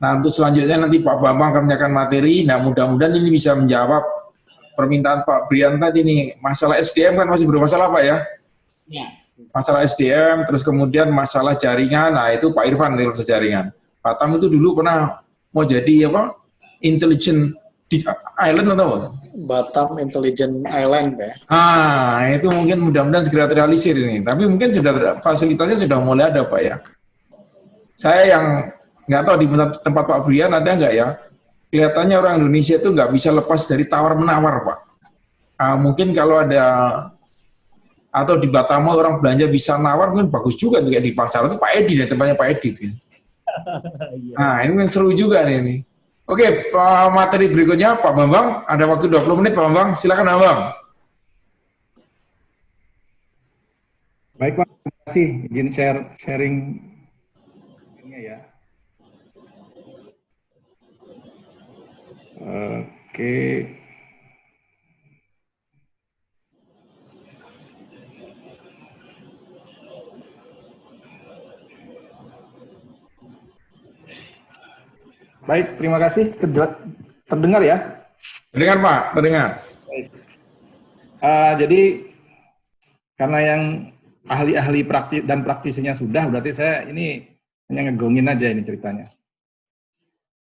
Nah, untuk selanjutnya nanti Pak Bambang akan menyampaikan materi. Nah, mudah-mudahan ini bisa menjawab permintaan Pak Brian tadi nih. Masalah SDM kan masih bermasalah Pak ya? Ya. Masalah SDM, terus kemudian masalah jaringan. Nah, itu Pak Irfan nih jaringan. Pak Tam itu dulu pernah mau jadi apa? Intelligent di island atau apa? Batam Intelligent Island ya. Ah, itu mungkin mudah-mudahan segera terrealisir ini. Tapi mungkin sudah fasilitasnya sudah mulai ada Pak ya. Saya yang nggak tahu di tempat Pak Brian ada nggak ya? Kelihatannya orang Indonesia itu nggak bisa lepas dari tawar menawar Pak. Mungkin kalau ada atau di Batam orang belanja bisa nawar mungkin bagus juga kayak di pasar itu Pak Edi dan tempatnya Pak Edi itu. Nah ini kan seru juga nih ini. Oke, materi berikutnya Pak Bambang, ada waktu 20 menit Pak Bambang, silakan Pak Bambang. Baik Pak, terima kasih izin sharing ya. Oke. Baik, terima kasih. Terdengar ya? Terdengar Pak, terdengar. Baik. Jadi karena yang ahli-ahli dan praktisinya sudah, berarti saya ini hanya ngegongin aja ini ceritanya.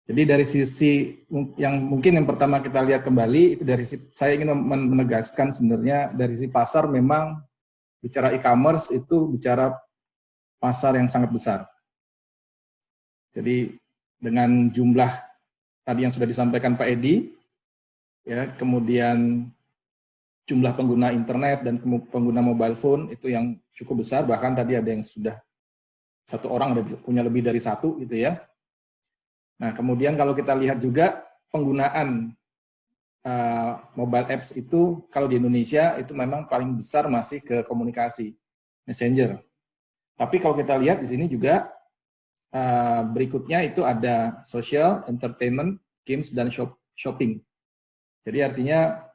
Jadi dari sisi yang mungkin yang pertama kita lihat kembali, itu dari saya ingin menegaskan sebenarnya dari sisi pasar memang bicara e-commerce itu bicara pasar yang sangat besar. Jadi dengan jumlah tadi yang sudah disampaikan Pak Edi, ya, kemudian jumlah pengguna internet dan pengguna mobile phone itu yang cukup besar, bahkan tadi ada yang sudah satu orang ada punya lebih dari satu gitu ya. Nah kemudian kalau kita lihat juga penggunaan mobile apps itu kalau di Indonesia itu memang paling besar masih ke komunikasi messenger. Tapi kalau kita lihat di sini juga berikutnya itu ada social, entertainment, games dan shopping. Jadi artinya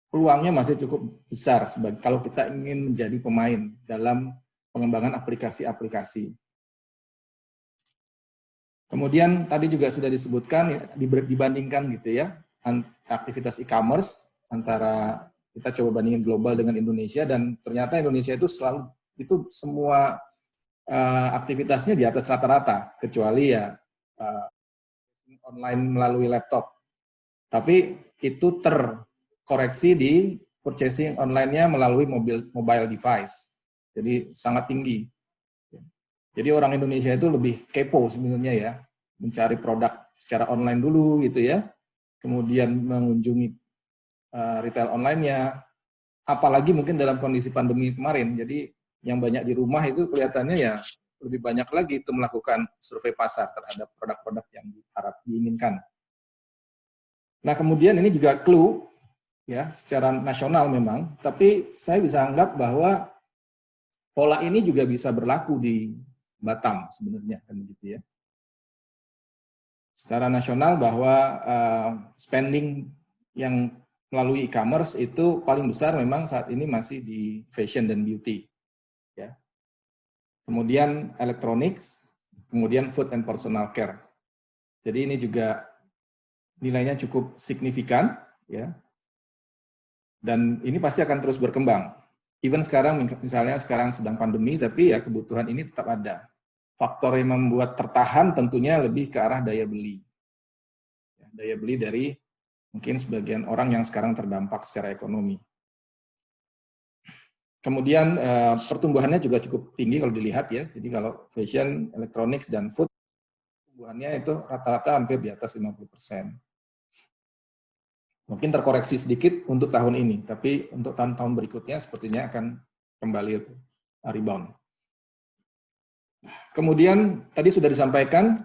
peluangnya masih cukup besar sebagai kalau kita ingin menjadi pemain dalam pengembangan aplikasi-aplikasi. Kemudian tadi juga sudah disebutkan dibandingkan gitu ya aktivitas e-commerce antara kita coba bandingin global dengan Indonesia dan ternyata Indonesia itu selalu itu semua aktivitasnya di atas rata-rata kecuali ya online melalui laptop. Tapi itu terkoreksi di purchasing online-nya melalui mobile device. Jadi sangat tinggi. Jadi orang Indonesia itu lebih kepo sebenarnya ya, mencari produk secara online dulu gitu ya, kemudian mengunjungi retail online-nya, apalagi mungkin dalam kondisi pandemi kemarin. Jadi yang banyak di rumah itu kelihatannya ya lebih banyak lagi itu melakukan survei pasar terhadap produk-produk yang diinginkan. Nah kemudian ini juga clue ya secara nasional memang, tapi saya bisa anggap bahwa pola ini juga bisa berlaku di Batam sebenarnya kan begitu ya. Secara nasional bahwa spending yang melalui e-commerce itu paling besar memang saat ini masih di fashion dan beauty ya. Kemudian electronics, kemudian food and personal care. Jadi ini juga nilainya cukup signifikan ya. Dan ini pasti akan terus berkembang. Even sekarang, misalnya sekarang sedang pandemi, tapi ya kebutuhan ini tetap ada. Faktor yang membuat tertahan tentunya lebih ke arah daya beli. Daya beli dari mungkin sebagian orang yang sekarang terdampak secara ekonomi. Kemudian pertumbuhannya juga cukup tinggi kalau dilihat ya. Jadi kalau fashion, electronics, dan food, pertumbuhannya itu rata-rata hampir di atas 50%. Mungkin terkoreksi sedikit untuk tahun ini, tapi untuk tahun-tahun berikutnya sepertinya akan kembali rebound. Kemudian tadi sudah disampaikan,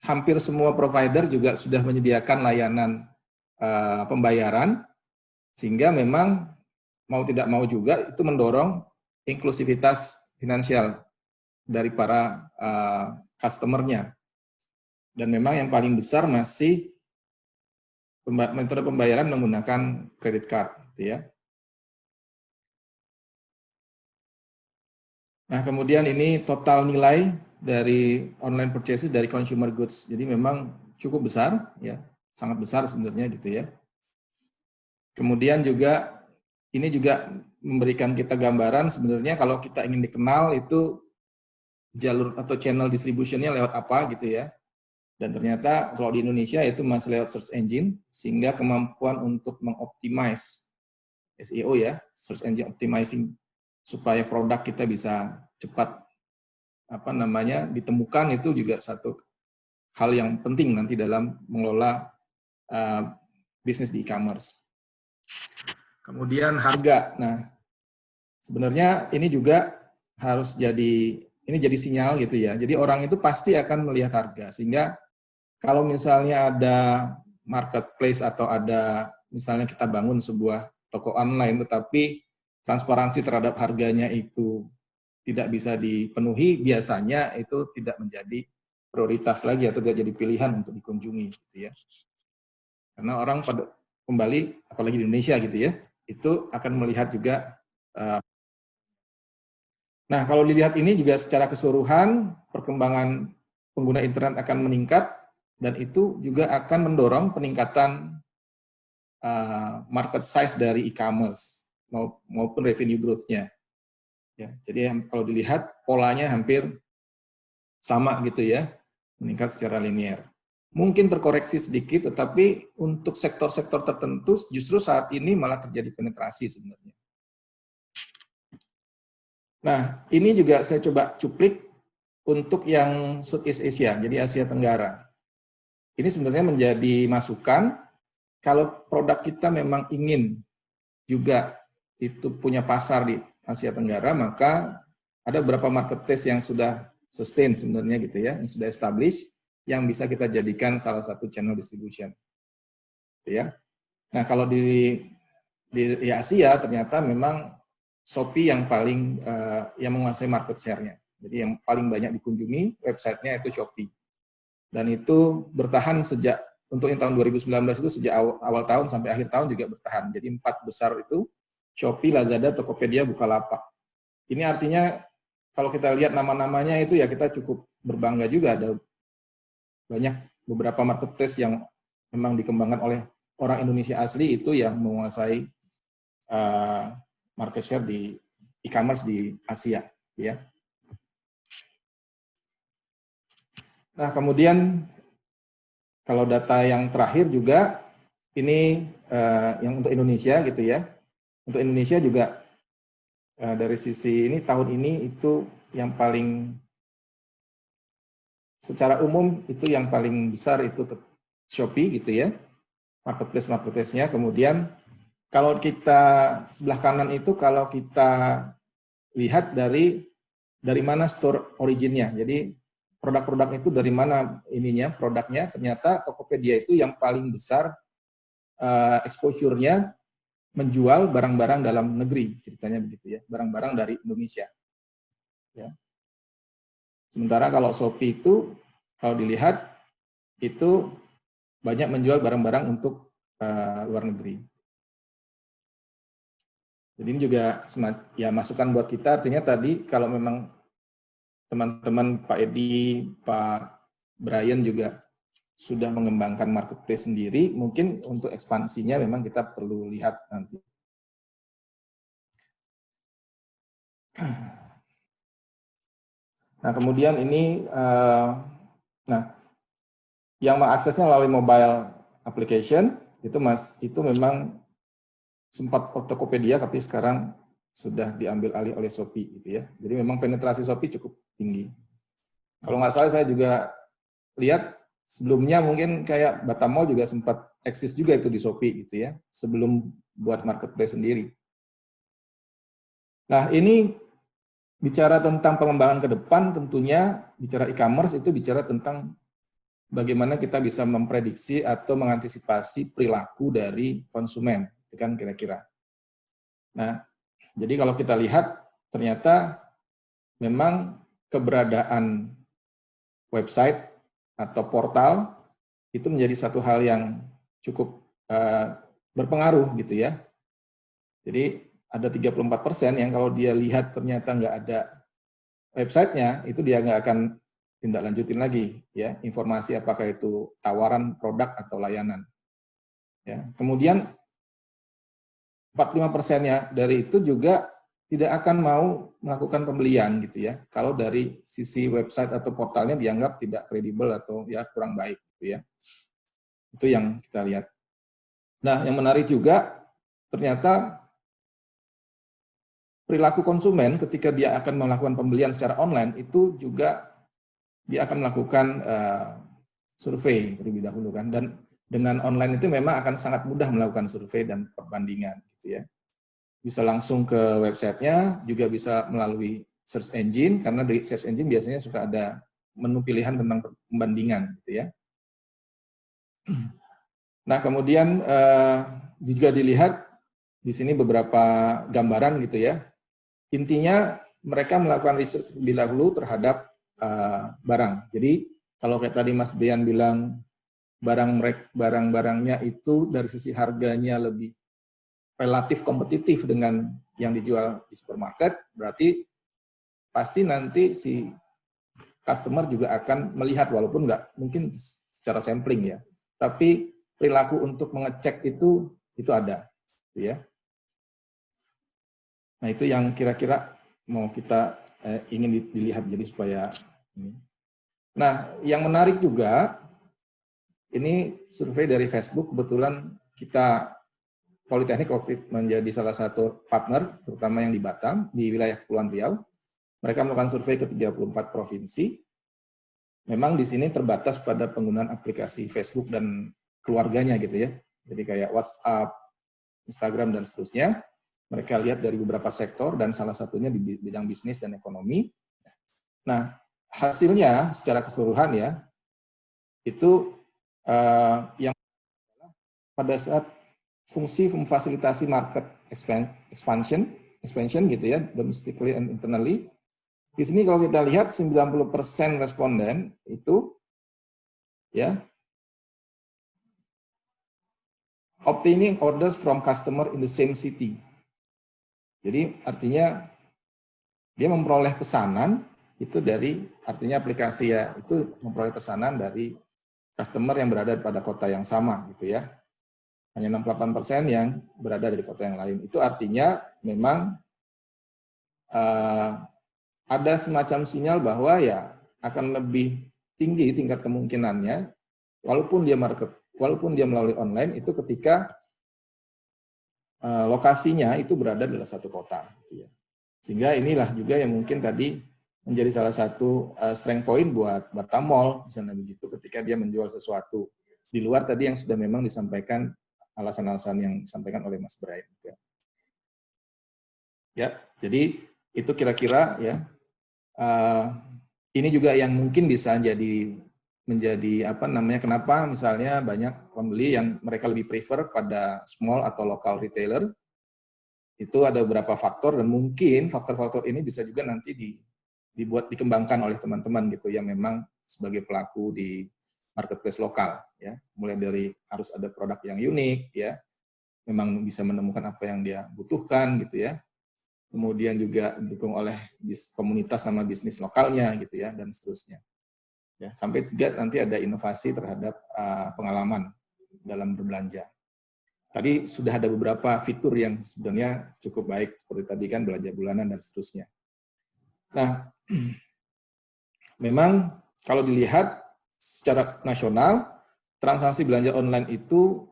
hampir semua provider juga sudah menyediakan layanan pembayaran, sehingga memang mau tidak mau juga itu mendorong inklusivitas finansial dari para customer-nya. Dan memang yang paling besar masih metode pembayaran menggunakan credit card, gitu ya. Nah, kemudian ini total nilai dari online purchases dari consumer goods. Jadi memang cukup besar, ya, sangat besar sebenarnya gitu ya. Kemudian juga ini juga memberikan kita gambaran sebenarnya kalau kita ingin dikenal itu jalur atau channel distributionnya lewat apa gitu ya. Dan ternyata kalau di Indonesia itu masih lewat search engine, sehingga kemampuan untuk mengoptimize SEO ya, search engine optimizing, supaya produk kita bisa cepat ditemukan, itu juga satu hal yang penting nanti dalam mengelola bisnis di e-commerce. Kemudian harga. Nah, sebenarnya ini juga harus jadi sinyal gitu ya. Jadi orang itu pasti akan melihat harga, sehingga kalau misalnya ada marketplace atau ada misalnya kita bangun sebuah toko online tetapi transparansi terhadap harganya itu tidak bisa dipenuhi, biasanya itu tidak menjadi prioritas lagi atau tidak jadi pilihan untuk dikunjungi gitu ya. Karena orang pada kembali, apalagi di Indonesia gitu ya, itu akan melihat juga. Nah, kalau dilihat ini juga secara keseluruhan perkembangan pengguna internet akan meningkat, dan itu juga akan mendorong peningkatan market size dari e-commerce maupun revenue growth-nya. Ya, jadi kalau dilihat polanya hampir sama gitu ya, meningkat secara linear. Mungkin terkoreksi sedikit, tetapi untuk sektor-sektor tertentu justru saat ini malah terjadi penetrasi sebenarnya. Nah, ini juga saya coba cuplik untuk yang Southeast Asia, jadi Asia Tenggara. Ini sebenarnya menjadi masukan kalau produk kita memang ingin juga itu punya pasar di Asia Tenggara, maka ada beberapa marketplace yang sudah sustain sebenarnya gitu ya, yang sudah established, yang bisa kita jadikan salah satu channel distribution. Ya. Nah, kalau di Asia ternyata memang Shopee yang paling yang menguasai market share-nya. Jadi yang paling banyak dikunjungi websitenya itu Shopee. Dan itu bertahan sejak, untuk yang tahun 2019 itu sejak awal tahun sampai akhir tahun juga bertahan. Jadi 4 besar itu Shopee, Lazada, Tokopedia, Bukalapak. Ini artinya kalau kita lihat nama-namanya itu ya kita cukup berbangga juga, ada banyak beberapa marketplace yang memang dikembangkan oleh orang Indonesia asli itu yang menguasai market share di e-commerce di Asia, ya. Nah, kemudian kalau data yang terakhir juga ini yang untuk Indonesia gitu ya. Untuk Indonesia juga dari sisi ini tahun ini itu yang paling secara umum itu yang paling besar itu Shopee gitu ya. Marketplace-nya. Kemudian kalau kita sebelah kanan itu kalau kita lihat dari mana store originnya. Jadi produk-produk itu dari mana ininya, produknya, ternyata Tokopedia itu yang paling besar exposure-nya menjual barang-barang dalam negeri, ceritanya begitu ya, barang-barang dari Indonesia. Ya. Sementara kalau Shopee itu, kalau dilihat, itu banyak menjual barang-barang untuk luar negeri. Jadi ini juga ya masukan buat kita, artinya tadi kalau memang teman-teman Pak Edi, Pak Brian juga sudah mengembangkan marketplace sendiri, mungkin untuk ekspansinya memang kita perlu lihat nanti. Nah, kemudian ini, yang mengaksesnya melalui mobile application, itu memang sempat Tokopedia, tapi sekarang sudah diambil alih oleh Shopee gitu ya. Jadi memang penetrasi Shopee cukup tinggi. Kalau nggak salah saya juga lihat sebelumnya mungkin kayak Batamall juga sempat eksis juga itu di Shopee gitu ya, sebelum buat marketplace sendiri. Nah, ini bicara tentang pengembangan ke depan, tentunya bicara e-commerce itu bicara tentang bagaimana kita bisa memprediksi atau mengantisipasi perilaku dari konsumen, itu kan kira-kira. Nah, jadi kalau kita lihat, ternyata memang keberadaan website atau portal itu menjadi satu hal yang cukup berpengaruh gitu ya. Jadi ada 34% yang kalau dia lihat ternyata nggak ada websitenya, itu dia nggak akan tindak lanjutin lagi ya informasi apakah itu tawaran produk atau layanan. Ya. Kemudian 45%-nya dari itu juga tidak akan mau melakukan pembelian gitu ya kalau dari sisi website atau portalnya dianggap tidak kredibel atau ya kurang baik gitu ya. Itu yang kita lihat. Nah, yang menarik juga ternyata perilaku konsumen ketika dia akan melakukan pembelian secara online itu juga dia akan melakukan survei terlebih dahulu kan, dan dengan online itu memang akan sangat mudah melakukan survei dan perbandingan gitu ya. Bisa langsung ke websitenya, juga bisa melalui search engine karena di search engine biasanya suka ada menu pilihan tentang pembandingan gitu ya. Nah, kemudian juga dilihat di sini beberapa gambaran gitu ya. Intinya mereka melakukan research lebih dahulu terhadap barang. Jadi kalau kayak tadi Mas Brian bilang barang-barangnya itu dari sisi harganya lebih relatif kompetitif dengan yang dijual di supermarket, berarti pasti nanti si customer juga akan melihat walaupun nggak mungkin secara sampling ya, tapi perilaku untuk mengecek itu ada, gitu ya. Nah itu yang kira-kira mau kita ingin dilihat jadi supaya. Nah yang menarik juga ini survei dari Facebook, kebetulan kita Politeknik waktu itu menjadi salah satu partner, terutama yang di Batam, di wilayah Kepulauan Riau. Mereka melakukan survei ke 34 provinsi. Memang di sini terbatas pada penggunaan aplikasi Facebook dan keluarganya gitu ya. Jadi kayak WhatsApp, Instagram, dan seterusnya. Mereka lihat dari beberapa sektor dan salah satunya di bidang bisnis dan ekonomi. Nah, hasilnya secara keseluruhan ya, itu yang pada saat fungsi memfasilitasi market expansion gitu ya, domestically and internally. Di sini kalau kita lihat 90% responden itu ya obtaining orders from customer in the same city. Jadi artinya dia memperoleh pesanan itu dari artinya aplikasi ya, itu memperoleh pesanan dari customer yang berada pada kota yang sama gitu ya. Hanya 68% yang berada di kota yang lain. Itu artinya memang ada semacam sinyal bahwa ya akan lebih tinggi tingkat kemungkinannya, walaupun dia melalui online, itu ketika lokasinya itu berada dalam satu kota. Gitu ya. Sehingga inilah juga yang mungkin tadi menjadi salah satu strength point buat Batam Mall, misalnya begitu, ketika dia menjual sesuatu di luar tadi yang sudah memang disampaikan alasan-alasan yang disampaikan oleh Mas Brian. Ya, jadi itu kira-kira ya. Ini juga yang mungkin bisa menjadi apa namanya, kenapa misalnya banyak pembeli yang mereka lebih prefer pada small atau local retailer. Itu ada beberapa faktor dan mungkin faktor-faktor ini bisa juga nanti dikembangkan oleh teman-teman gitu yang memang sebagai pelaku di marketplace lokal ya. Mulai dari harus ada produk yang unik ya. Memang bisa menemukan apa yang dia butuhkan gitu ya. Kemudian juga didukung oleh komunitas sama bisnis lokalnya gitu ya, dan seterusnya. Ya, sampai juga nanti ada inovasi terhadap pengalaman dalam berbelanja. Tadi sudah ada beberapa fitur yang sebenarnya cukup baik, seperti tadi kan belanja bulanan dan seterusnya. Nah, memang kalau dilihat secara nasional, transaksi belanja online itu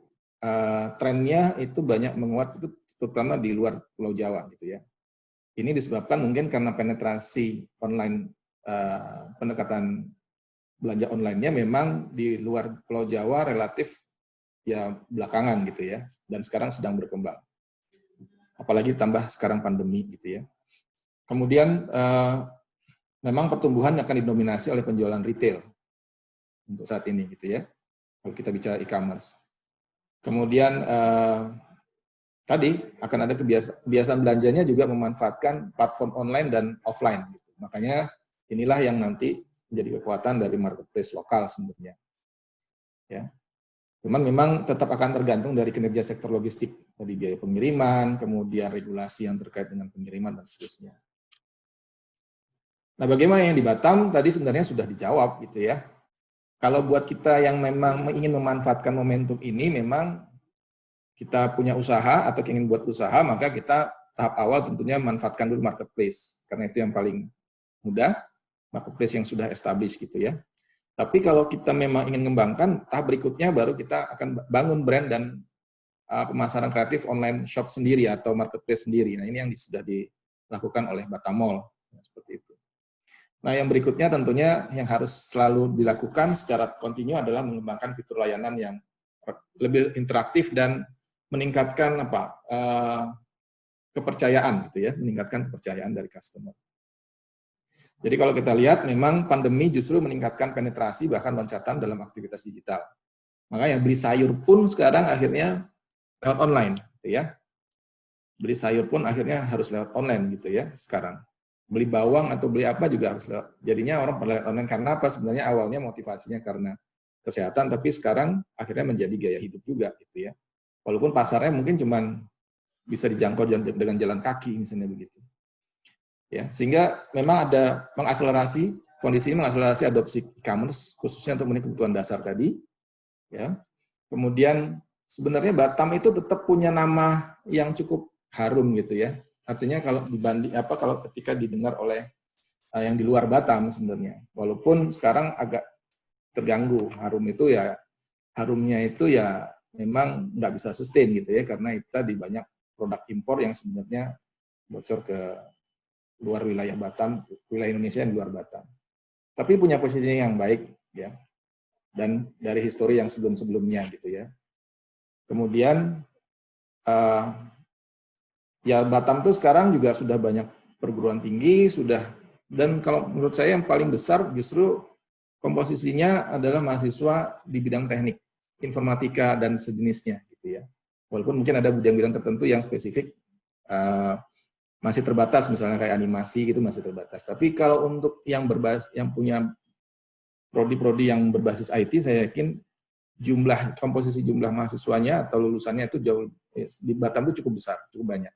trennya itu banyak menguat, itu terutama di luar Pulau Jawa gitu ya. Ini disebabkan mungkin karena penetrasi online, pendekatan belanja online-nya memang di luar Pulau Jawa relatif ya belakangan gitu ya, dan sekarang sedang berkembang. Apalagi tambah sekarang pandemi gitu ya. Kemudian memang pertumbuhan akan didominasi oleh penjualan retail untuk saat ini gitu ya, kalau kita bicara e-commerce. Kemudian tadi akan ada kebiasaan belanjanya juga memanfaatkan platform online dan offline. Gitu. Makanya inilah yang nanti menjadi kekuatan dari marketplace lokal sebenarnya. Ya. Cuman memang tetap akan tergantung dari kinerja sektor logistik, dari biaya pengiriman, kemudian regulasi yang terkait dengan pengiriman dan seterusnya. Nah, bagaimana yang di Batam tadi sebenarnya sudah dijawab gitu ya. Kalau buat kita yang memang ingin memanfaatkan momentum ini, memang kita punya usaha atau ingin buat usaha, maka kita tahap awal tentunya manfaatkan dulu marketplace, karena itu yang paling mudah, marketplace yang sudah established gitu ya. Tapi kalau kita memang ingin mengembangkan, tahap berikutnya baru kita akan bangun brand dan pemasaran kreatif online shop sendiri atau marketplace sendiri. Nah, ini yang sudah dilakukan oleh Batamall, seperti itu. Nah, yang berikutnya tentunya yang harus selalu dilakukan secara kontinu adalah mengembangkan fitur layanan yang lebih interaktif dan meningkatkan kepercayaan gitu ya, meningkatkan kepercayaan dari customer. Jadi kalau kita lihat memang pandemi justru meningkatkan penetrasi bahkan loncatan dalam aktivitas digital. Makanya beli sayur pun sekarang akhirnya lewat online gitu ya. Beli sayur pun akhirnya harus lewat online gitu ya sekarang. Beli bawang atau beli apa juga harus lewat. Jadinya orang lewat online karena apa? Sebenarnya awalnya motivasinya karena kesehatan, tapi sekarang akhirnya menjadi gaya hidup juga gitu ya. Walaupun pasarnya mungkin cuman bisa dijangkau dengan jalan kaki misalnya begitu. Ya, sehingga memang ada mengakselerasi, kondisi ini mengakselerasi adopsi e-commerce khususnya untuk memenuhi kebutuhan dasar tadi. Ya. Kemudian sebenarnya Batam itu tetap punya nama yang cukup harum gitu ya. Artinya kalau kalau ketika didengar oleh yang di luar Batam sebenarnya. Walaupun sekarang agak terganggu, harumnya itu ya memang nggak bisa sustain gitu ya, karena itu tadi banyak produk impor yang sebenarnya bocor ke luar wilayah Batam, wilayah Indonesia yang di luar Batam. Tapi punya posisi yang baik ya, dan dari histori yang sebelum-sebelumnya gitu ya. Kemudian ya Batam tuh sekarang juga sudah banyak perguruan tinggi, dan kalau menurut saya yang paling besar justru komposisinya adalah mahasiswa di bidang teknik, informatika dan sejenisnya gitu ya. Walaupun mungkin ada bidang-bidang tertentu yang spesifik masih terbatas, misalnya kayak animasi gitu masih terbatas. Tapi kalau untuk yang punya prodi-prodi yang berbasis IT, saya yakin komposisi jumlah mahasiswanya atau lulusannya itu jauh di Batam itu cukup besar, cukup banyak.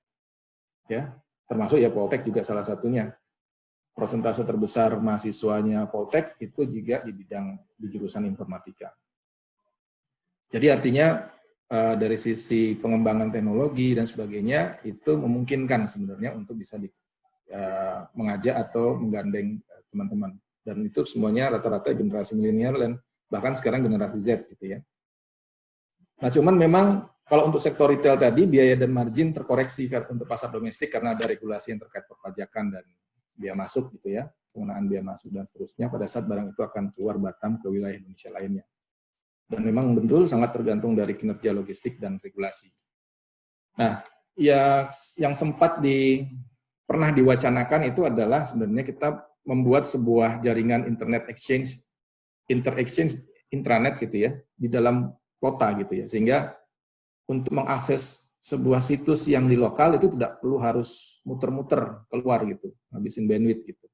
Ya, termasuk ya Poltek juga salah satunya. Persentase terbesar mahasiswanya Poltek itu juga di jurusan informatika. Jadi artinya dari sisi pengembangan teknologi dan sebagainya itu memungkinkan sebenarnya untuk bisa mengajak atau menggandeng teman-teman, dan itu semuanya rata-rata generasi milenial dan bahkan sekarang generasi Z gitu ya. Nah, cuman memang kalau untuk sektor retail tadi biaya dan margin terkoreksi untuk pasar domestik karena ada regulasi yang terkait perpajakan dan biaya masuk gitu ya, penggunaan biaya masuk dan seterusnya pada saat barang itu akan keluar Batam ke wilayah Indonesia lainnya. Dan memang betul sangat tergantung dari kinerja logistik dan regulasi. Nah, ya yang sempat pernah diwacanakan itu adalah sebenarnya kita membuat sebuah jaringan intranet gitu ya, di dalam kota gitu ya, sehingga untuk mengakses sebuah situs yang di lokal itu tidak perlu harus muter-muter keluar gitu, habisin bandwidth gitu.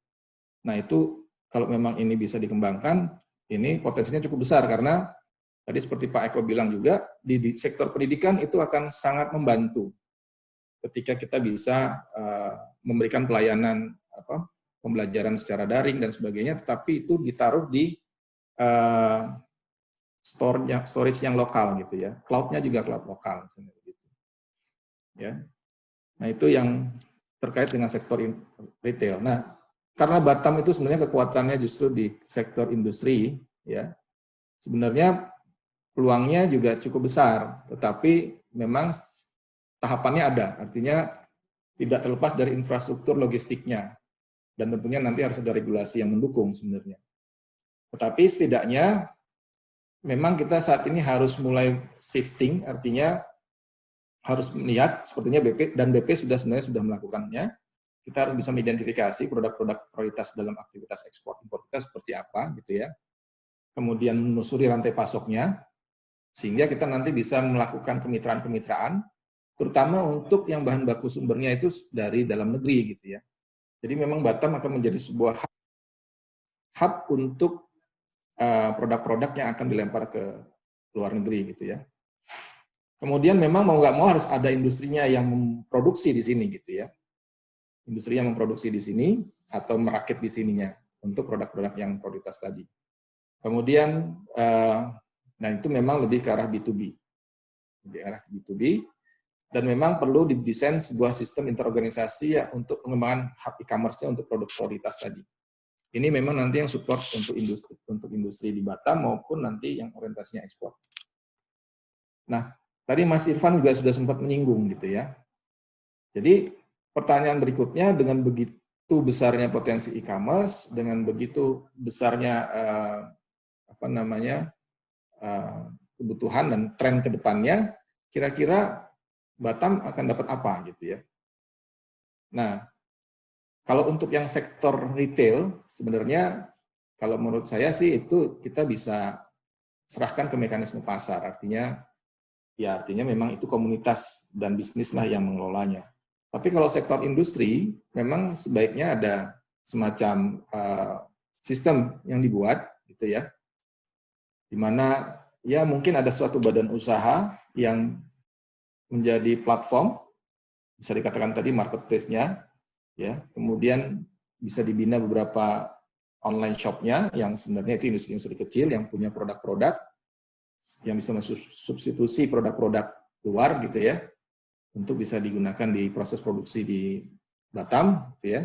Nah itu kalau memang ini bisa dikembangkan, ini potensinya cukup besar karena tadi seperti Pak Eko bilang juga, di sektor pendidikan itu akan sangat membantu ketika kita bisa memberikan pelayanan pembelajaran secara daring dan sebagainya, tetapi itu ditaruh di storage yang lokal gitu ya, cloud-nya juga cloud lokal misalnya begitu. Ya. Nah itu yang terkait dengan sektor retail. Nah karena Batam itu sebenarnya kekuatannya justru di sektor industri, ya sebenarnya peluangnya juga cukup besar, tetapi memang tahapannya ada, artinya tidak terlepas dari infrastruktur logistiknya, dan tentunya nanti harus ada regulasi yang mendukung sebenarnya. Tetapi setidaknya memang kita saat ini harus mulai shifting, artinya harus melihat, sepertinya BP sebenarnya sudah melakukannya, kita harus bisa mengidentifikasi produk-produk prioritas dalam aktivitas ekspor impor kita seperti apa gitu ya. Kemudian menelusuri rantai pasoknya, sehingga kita nanti bisa melakukan kemitraan-kemitraan, terutama untuk yang bahan baku sumbernya itu dari dalam negeri gitu ya. Jadi memang Batam akan menjadi sebuah hub untuk produk-produk yang akan dilempar ke luar negeri gitu ya. Kemudian memang mau nggak mau harus ada industrinya yang memproduksi di sini gitu ya. Industri yang memproduksi di sini, atau merakit di sininya untuk produk-produk yang prioritas tadi. Kemudian, nah itu memang lebih ke arah B2B. Lebih ke arah B2B, dan memang perlu didesain sebuah sistem interorganisasi ya untuk pengembangan hub e-commerce-nya untuk produk prioritas tadi. Ini memang nanti yang support untuk industri di Batam maupun nanti yang orientasinya ekspor. Nah, tadi Mas Irfan juga sudah sempat menyinggung gitu ya. Jadi pertanyaan berikutnya, dengan begitu besarnya potensi e-commerce, dengan begitu besarnya kebutuhan dan tren ke depannya, kira-kira Batam akan dapat apa gitu ya. Nah, kalau untuk yang sektor retail, sebenarnya kalau menurut saya sih itu kita bisa serahkan ke mekanisme pasar. Artinya memang itu komunitas dan bisnis lah yang mengelolanya. Tapi kalau sektor industri, memang sebaiknya ada semacam sistem yang dibuat, gitu ya, di mana ya mungkin ada suatu badan usaha yang menjadi platform, bisa dikatakan tadi marketplace-nya, ya, kemudian bisa dibina beberapa online shop-nya yang sebenarnya itu industri-industri kecil yang punya produk-produk yang bisa substitusi produk-produk luar gitu ya, untuk bisa digunakan di proses produksi di Batam, gitu ya.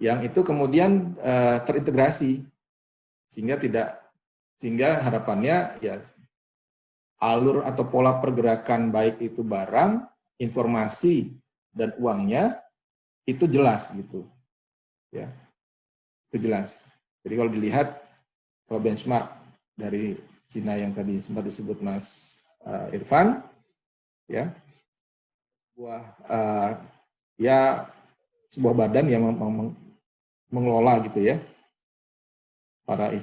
Yang itu kemudian terintegrasi sehingga harapannya ya alur atau pola pergerakan baik itu barang, informasi dan uangnya itu jelas gitu. Ya. Itu jelas. Jadi kalau dilihat kalau benchmark dari Cina yang tadi sempat disebut Mas Irfan, ya, sebuah badan yang mengelola gitu ya para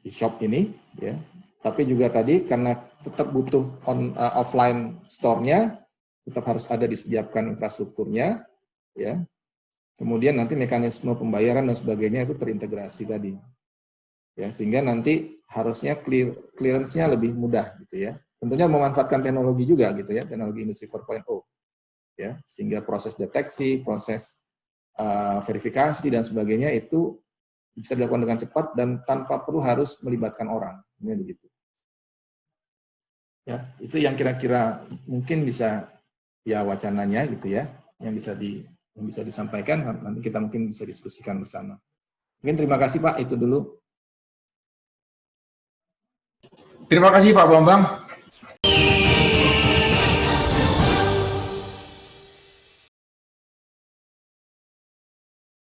e-shop ini, ya. Tapi juga tadi karena tetap butuh offline store-nya, tetap harus ada disediakan infrastrukturnya, ya. Kemudian nanti mekanisme pembayaran dan sebagainya itu terintegrasi tadi, ya, sehingga nanti harusnya clearance-nya lebih mudah gitu ya. Tentunya memanfaatkan teknologi juga gitu ya, teknologi industri 4.0, ya, sehingga proses deteksi, proses verifikasi dan sebagainya itu bisa dilakukan dengan cepat dan tanpa perlu harus melibatkan orang, ini begitu. Ya, itu yang kira-kira mungkin bisa ya wacananya gitu ya, yang bisa disampaikan, nanti kita mungkin bisa diskusikan bersama. Mungkin terima kasih Pak, itu dulu. Terima kasih Pak Bambang.